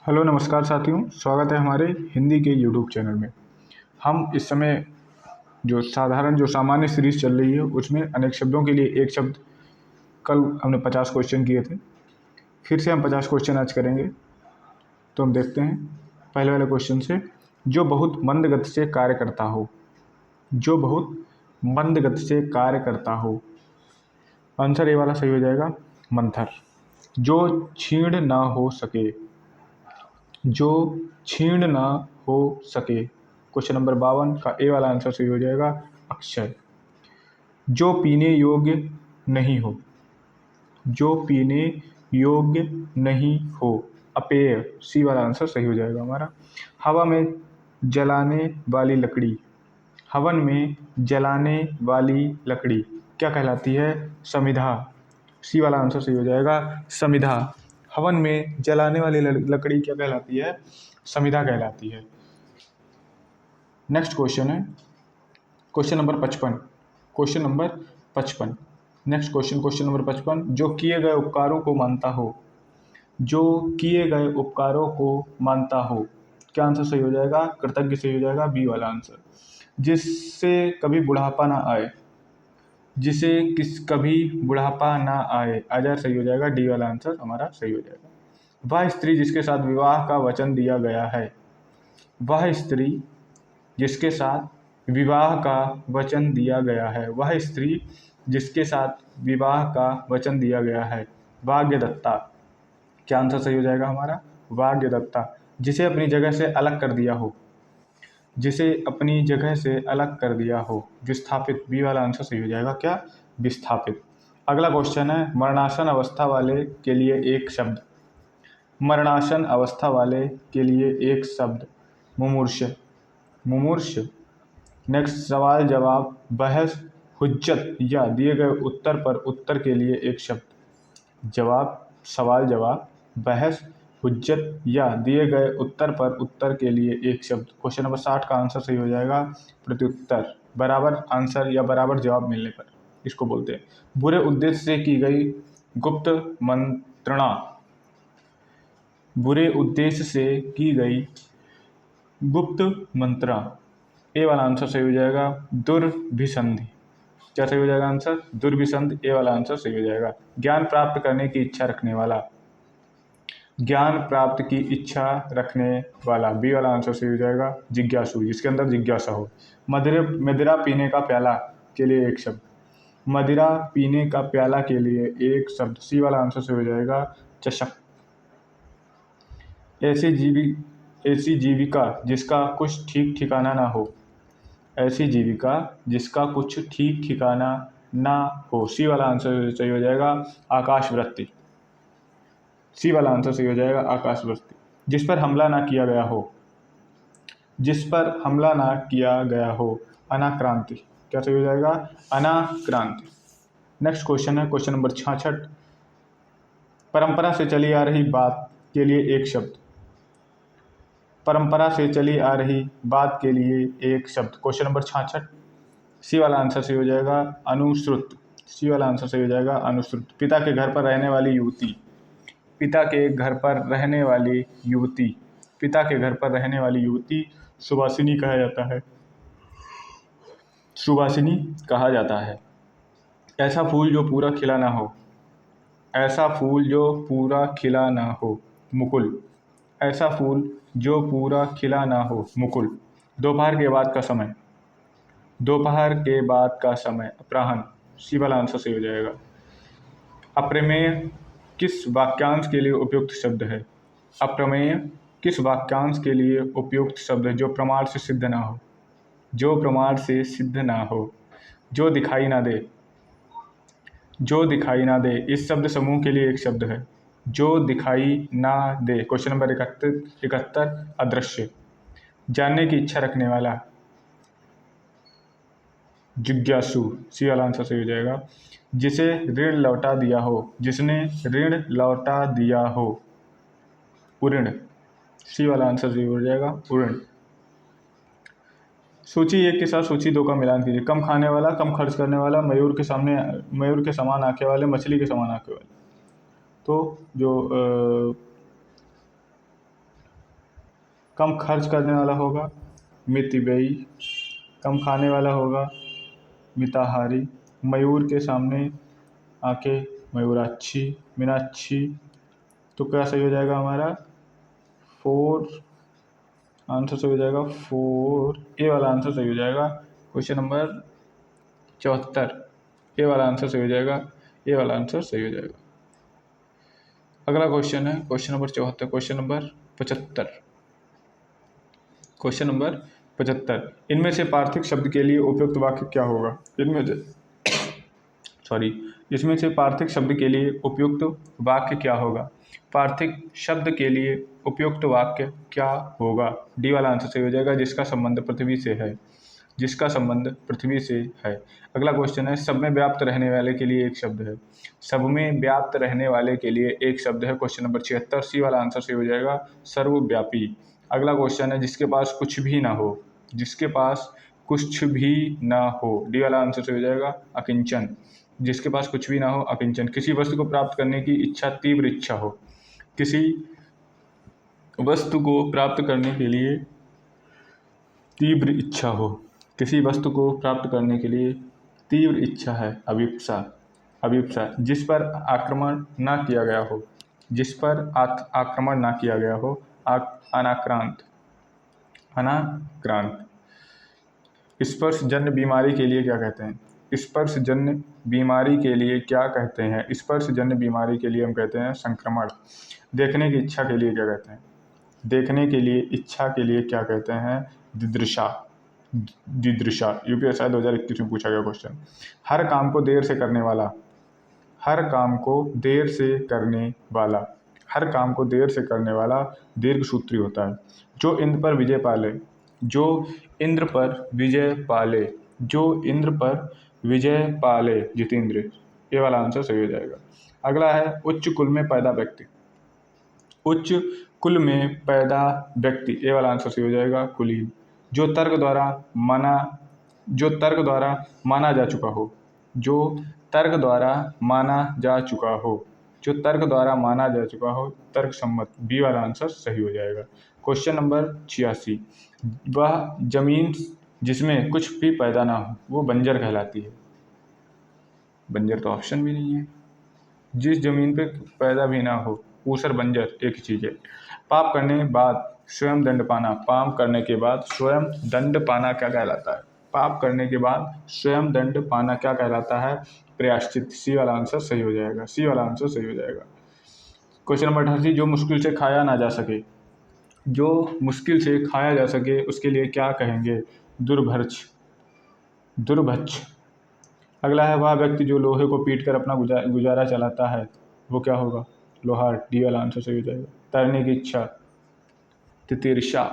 Hello नमस्कार साथियों, स्वागत है हमारे हिंदी के यूट्यूब चैनल में। हम इस समय जो सामान्य सीरीज चल रही है उसमें अनेक शब्दों के लिए एक शब्द, कल हमने 50 क्वेश्चन किए थे। फिर से हम 50 क्वेश्चन आज करेंगे। तो हम देखते हैं पहले वाले क्वेश्चन से। जो बहुत मंद गति से कार्य करता हो। जो बहुत मंद गति से कार्य करता हो। आंसर ए वाला सही हो जाएगा, मंथर। जो क्षीण ना हो सके। जो क्षीण ना हो सके। क्वेश्चन नंबर 52 का ए वाला आंसर सही हो जाएगा, अक्षय। जो पीने योग्य नहीं हो। जो पीने योग्य नहीं हो, अपेय। सी वाला आंसर सही हो जाएगा हमारा। हवा में जलाने वाली लकड़ी। हवन में जलाने वाली लकड़ी क्या कहलाती है? समिधा। सी वाला आंसर सही हो जाएगा, समिधा। हवन में जलाने वाली लकड़ी क्या कहलाती है? समिधा कहलाती है। नेक्स्ट क्वेश्चन है question number 55। Question number 55। Next question number 55। जो किए गए उपकारों को मानता हो। जो किए गए उपकारों को मानता हो, क्या आंसर सही हो जाएगा? कृतज्ञ सही हो जाएगा, बी वाला आंसर। जिससे कभी बुढ़ापा ना आए। जिसे कभी बुढ़ापा ना आए, अजर सही हो जाएगा, डी वाला आंसर हमारा सही हो जाएगा। वह स्त्री जिसके साथ विवाह का वचन दिया गया है। वह स्त्री जिसके साथ विवाह का वचन दिया गया है। वह स्त्री जिसके साथ विवाह का वचन दिया गया है, भाग्यदत्ता। क्या आंसर सही हो जाएगा हमारा? भाग्यदत्ता। जिसे अपनी जगह से अलग कर दिया हो। जिसे अपनी जगह से अलग कर दिया हो, विस्थापित। बी वाला आंसर सही हो जाएगा, क्या? विस्थापित। अगला क्वेश्चन है मरणासन अवस्था वाले के लिए एक शब्द। मरणासन अवस्था वाले के लिए एक शब्द, मुमूर्ष। मुमूर्ष। नेक्स्ट सवाल जवाब, बहस, हुज्जत या दिए गए उत्तर पर उत्तर के लिए एक शब्द। सवाल जवाब, बहस, हुज्जत या दिए गए उत्तर पर उत्तर के लिए एक शब्द। क्वेश्चन नंबर 60 का आंसर सही हो जाएगा, प्रत्युत्तर। बराबर आंसर या बराबर जवाब मिलने पर इसको बोलते हैं। बुरे उद्देश्य से की गई गुप्त मंत्रणा। बुरे उद्देश्य से की गई गुप्त मंत्रणा, ए वाला आंसर सही हो जाएगा, दुर्भिसंधि। क्या सही हो जाएगा आंसर? दुर्भिसंधि, ए वाला आंसर सही हो जाएगा। ज्ञान प्राप्त करने की इच्छा रखने वाला। ज्ञान प्राप्त की इच्छा रखने वाला, बी वाला आंसर सही हो जाएगा, जिज्ञासु, जिसके अंदर जिज्ञासा हो। मदिरा पीने का प्याला के लिए एक शब्द। मदिरा पीने का प्याला के लिए एक शब्द, सी वाला आंसर सही हो जाएगा, चषक। ऐसी जीविका जिसका कुछ ठीक ठिकाना ना हो। ऐसी जीविका जिसका कुछ ठीक ठिकाना ना हो, सी वाला आंसर सही हो जाएगा, आकाशवृत्ति। सी वाला आंसर सही हो जाएगा, आकाशवृत्ति। जिस पर हमला ना किया गया हो। जिस पर हमला ना किया गया हो, अनाक्रांति। क्या सही हो जाएगा? अनाक्रांति। नेक्स्ट क्वेश्चन है क्वेश्चन नंबर 66। परंपरा से चली आ रही बात के लिए एक शब्द। परंपरा से चली आ रही बात के लिए एक शब्द। Question number 66। सी वाला आंसर सही हो जाएगा, अनुश्रुत। सी वाला आंसर सही हो जाएगा, अनुश्रुत। पिता के घर पर रहने वाली युवती। पिता के घर पर रहने वाली युवती। पिता के घर पर रहने वाली युवती सुवासिनी कहा जाता है। सुवासिनी कहा जाता है। ऐसा फूल जो पूरा खिला ना हो। ऐसा फूल जो पूरा खिला ना हो, मुकुल। ऐसा फूल जो पूरा खिला ना हो, मुकुल। दोपहर के बाद का समय। दोपहर के बाद का समय, अपराह्न। सी वाला आंसर सही हो जाएगा। अप्रमेय किस वाक्यांश के लिए उपयुक्त शब्द है? अप्रमेय किस वाक्यांश के लिए उपयुक्त शब्द है जो प्रमाण से सिद्ध ना हो? जो प्रमाण से सिद्ध ना हो। जो दिखाई ना दे। जो दिखाई ना दे इस शब्द समूह के लिए एक शब्द है। जो दिखाई ना दे। क्वेश्चन नंबर 71, अदृश्य। जानने की इच्छा रखने वाला, जिज्ञासु। सी वाला आंसर सही हो जाएगा। जिसे ऋण लौटा दिया हो। जिसने ऋण लौटा दिया हो, उऋण। सी वाला आंसर सही हो जाएगा, उऋण। सूची 1 के साथ सूची 2 का मिलान कीजिए। कम खाने वाला, कम खर्च करने वाला, मयूर के समान आंखें वाले, मछली के समान आंखें वाले। तो जो कम खर्च करने वाला होगा मितव्ययी, कम खाने वाला होगा मिताहारी, मयूर के सामने आंखें मयूराक्षी, मीनाक्षी। तो क्या सही हो जाएगा हमारा? 4, आंसर सही हो जाएगा 4, ए वाला आंसर सही हो जाएगा। क्वेश्चन नंबर 74, ए वाला आंसर सही हो जाएगा, ए वाला आंसर सही हो जाएगा। अगला क्वेश्चन है question number 74, question number 75, question number 75, इनमें से पार्थिक शब्द के लिए उपयुक्त वाक्य क्या होगा? इसमें से पार्थिक शब्द के लिए उपयुक्त वाक्य क्या होगा? पार्थिक शब्द के लिए उपयुक्त वाक्य क्या होगा? डी वाला आंसर सही हो जाएगा, जिसका संबंध पृथ्वी से है, जिसका संबंध पृथ्वी से है। अगला क्वेश्चन है सब में व्याप्त रहने वाले के लिए एक शब्द है, सब में व्याप्त रहने वाले के लिए एक शब्द है। क्वेश्चन नंबर 76, सी वाला आंसर सही हो जाएगा, सर्वव्यापी। अगला क्वेश्चन है जिसके पास कुछ भी ना हो, जिसके पास कुछ भी ना हो, डी वाला आंसर सही हो जाएगा, अकिंचन। जिसके पास कुछ भी ना हो, अकिंचन। किसी वस्तु को प्राप्त करने की इच्छा, तीव्र इच्छा हो, किसी वस्तु को प्राप्त करने के लिए तीव्र इच्छा हो, किसी वस्तु को प्राप्त करने के लिए तीव्र इच्छा है, अभिप्सा। अभिप्सा, जिस पर आक्रमण ना किया गया हो, जिस पर आक्रमण ना किया गया हो, अनाक्रांत। अनाक्रांत। स्पर्शजन्य बीमारी के लिए क्या कहते हैं? स्पर्शजन्य बीमारी के लिए क्या कहते हैं? स्पर्शजन्य बीमारी के लिए हम कहते हैं संक्रमण। देखने की इच्छा के लिए क्या कहते हैं? देखने के लिए इच्छा के लिए क्या कहते हैं? दिदृशा। दिदृशा। यूपीएससी 2021 में पूछा गया क्वेश्चन। हर काम को देर से करने वाला, हर काम को देर से करने वाला, हर काम को देर से करने वाला दीर्घसूत्री होता है। जो इंद्र पर विजय पाले, जो इंद्र पर विजय पाले, जो इंद्र पर विजय पाले, जितेंद्र। ये वाला आंसर सही हो जाएगा। अगला है उच्च कुल में पैदा व्यक्ति, उच्च कुल में पैदा व्यक्ति, ये वाला आंसर सही हो जाएगा, कुलीन। जो तर्क द्वारा माना, जो तर्क द्वारा माना जा चुका हो, जो तर्क द्वारा माना जा चुका हो, जो तर्क द्वारा माना जा चुका हो, तर्क सम्मत, बी वाला आंसर सही हो जाएगा। क्वेश्चन नंबर 86, वह जमीन जिसमें कुछ भी पैदा ना हो वो बंजर कहलाती है। बंजर तो ऑप्शन भी नहीं है। जिस जमीन पे पैदा भी ना हो, ऊसर बंजर एक ही चीज़ है। पाप करने के बाद स्वयं दंड पाना, पाप करने के बाद स्वयं दंड पाना क्या कहलाता है? पाप करने के बाद स्वयं दंड पाना क्या कहलाता है? प्रायश्चित। सी वाला आंसर सही हो जाएगा, सी वाला आंसर सही हो जाएगा। क्वेश्चन नंबर 88, जो मुश्किल से खाया ना जा सके, जो मुश्किल से खाया जा सके उसके लिए क्या कहेंगे? दुर्भर्ष। दुर्भक्ष। अगला है वह व्यक्ति जो लोहे को पीट कर अपना गुजारा चलाता है, वो क्या होगा? लोहार। डी वाला आंसर सही हो जाएगा। तैरने की इच्छा, तितिर्षा।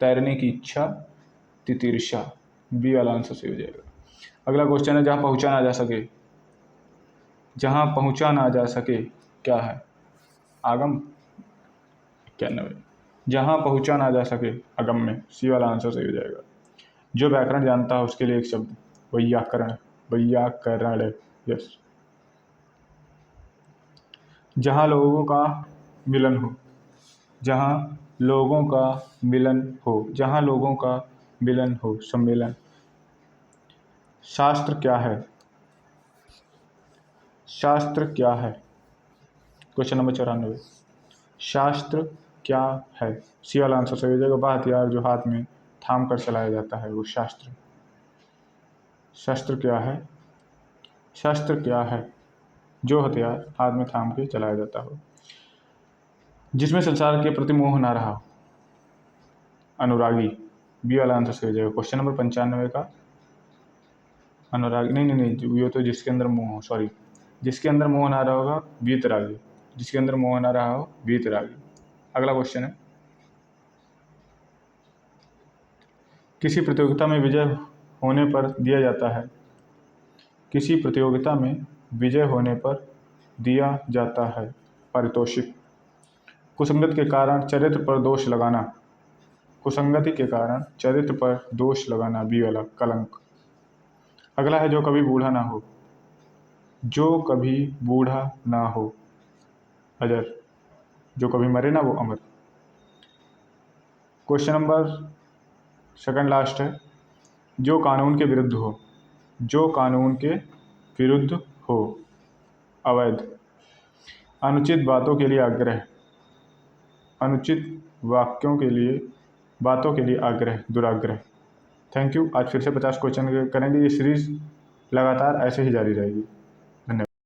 तैरने की इच्छा, तितिर्षा, बी वाला आंसर सही हो जाएगा। अगला क्वेश्चन है जहाँ पहुँचा ना जा सके, जहाँ पहुँचा ना जा सके क्या है? आगम। 91, जहाँ पहुँचा ना जा सके अगम में, सी वाला आंसर सही हो जाएगा। जो व्याकरण जानता है उसके लिए एक शब्द, वैयाकरण। वैयाकरण, यस। जहाँ लोगों का मिलन हो, जहाँ लोगों का मिलन हो, जहाँ लोगों का मिलन हो, सम्मेलन। शास्त्र क्या है? शास्त्र क्या है? क्वेश्चन नंबर 94, शास्त्र क्या है? सी वाला आंसर सही हो जाएगा। वह हथियार जो हाथ में थाम कर चलाया जाता है वो शास्त्र। शास्त्र क्या है? शास्त्र क्या है? जो हथियार हाथ में थाम के चलाया जाता हो। जिसमें संसार के प्रति मोह ना रहा, अनुरागी। बी वाला आंसर सही हो जाएगा। क्वेश्चन नंबर 95 का अनुरागी, नहीं, ये तो जिसके अंदर मोह हो, सॉरी, जिसके अंदर मोह ना रहा होगा वीतरागी, जिसके अंदर मोह ना रहा हो वीतरागी। अगला क्वेश्चन है किसी प्रतियोगिता में विजय होने पर दिया जाता है, किसी प्रतियोगिता में विजय होने पर दिया जाता है पारितोषिक। कुसंगत के कारण चरित्र पर दोष लगाना, कुसंगति के कारण चरित्र पर दोष लगाना, बी वाला, कलंक। अगला है जो कभी बूढ़ा ना हो, जो कभी बूढ़ा ना हो, अजर। जो कभी मरे ना वो अमर। क्वेश्चन नंबर सेकंड लास्ट है, जो कानून के विरुद्ध हो, जो कानून के विरुद्ध हो। अवैध, अनुचित बातों के लिए आग्रह, अनुचित वाक्यों के लिए, बातों के लिए आग्रह, दुराग्रह। Thank you. आज फिर से 50 क्वेश्चन करेंगे। ये सीरीज़ लगातार ऐसे ही जारी रहेगी।